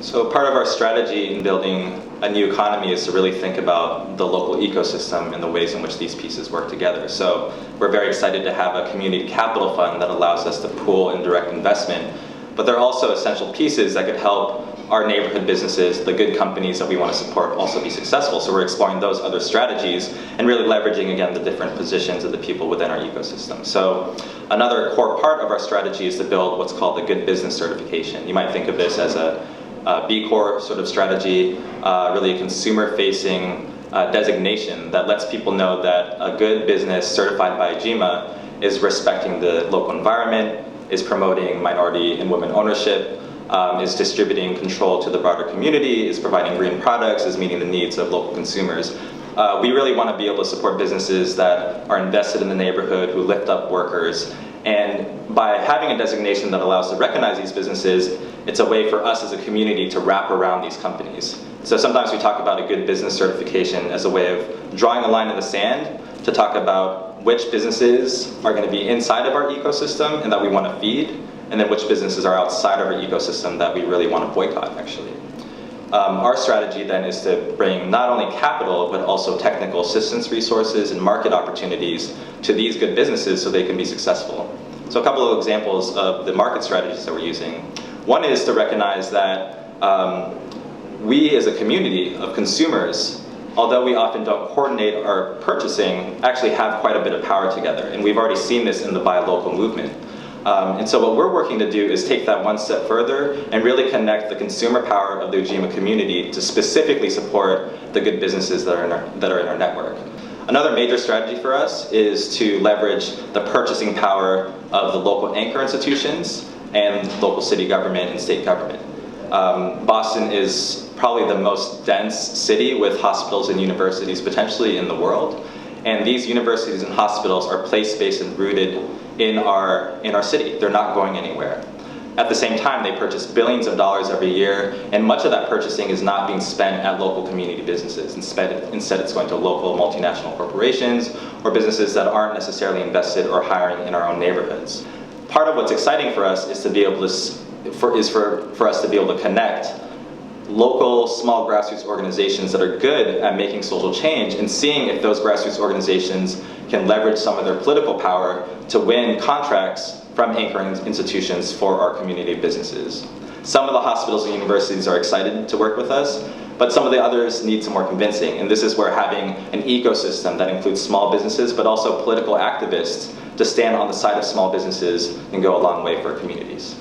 So part of our strategy in building a new economy is to really think about the local ecosystem and the ways in which these pieces work together. So we're very excited to have a community capital fund that allows us to pool and direct investment, but there are also essential pieces that could help our neighborhood businesses, the good companies that we want to support, also be successful. So we're exploring those other strategies and really leveraging, again, the different positions of the people within our ecosystem. So another core part of our strategy is to build what's called the Good Business Certification. You might think of this as a B Corp sort of strategy, really a consumer-facing designation that lets people know that a good business certified by Ujima is respecting the local environment, is promoting minority and women ownership, is distributing control to the broader community, is providing green products, is meeting the needs of local consumers. We really want to be able to support businesses that are invested in the neighborhood, who lift up workers, and by having a designation that allows us to recognize these businesses, it's a way for us as a community to wrap around these companies. So sometimes we talk about a good business certification as a way of drawing a line in the sand to talk about which businesses are going to be inside of our ecosystem and that we want to feed, and then which businesses are outside of our ecosystem that we really want to boycott, actually. Our strategy then is to bring not only capital, but also technical assistance resources and market opportunities to these good businesses so they can be successful. So a couple of examples of the market strategies that we're using. One is to recognize that we as a community of consumers, although we often don't coordinate our purchasing, actually have quite a bit of power together. And we've already seen this in the buy local movement. And so what we're working to do is take that one step further and really connect the consumer power of the Ujima community to specifically support the good businesses that are in our network. Another major strategy for us is to leverage the purchasing power of the local anchor institutions and local city government and state government. Boston is probably the most dense city with hospitals and universities potentially in the world. And these universities and hospitals are place-based and rooted in our city. They're not going anywhere. At the same time, they purchase billions of dollars every year, and much of that purchasing is not being spent at local community businesses. Instead, it's going to local multinational corporations or businesses that aren't necessarily invested or hiring in our own neighborhoods. Part of what's exciting for us is to be able to, for us to be able to connect local small grassroots organizations that are good at making social change and seeing if those grassroots organizations can leverage some of their political power to win contracts from anchoring institutions for our community of businesses. Some of the hospitals and universities are excited to work with us, but some of the others need some more convincing. And this is where having an ecosystem that includes small businesses, but also political activists to stand on the side of small businesses can go a long way for communities.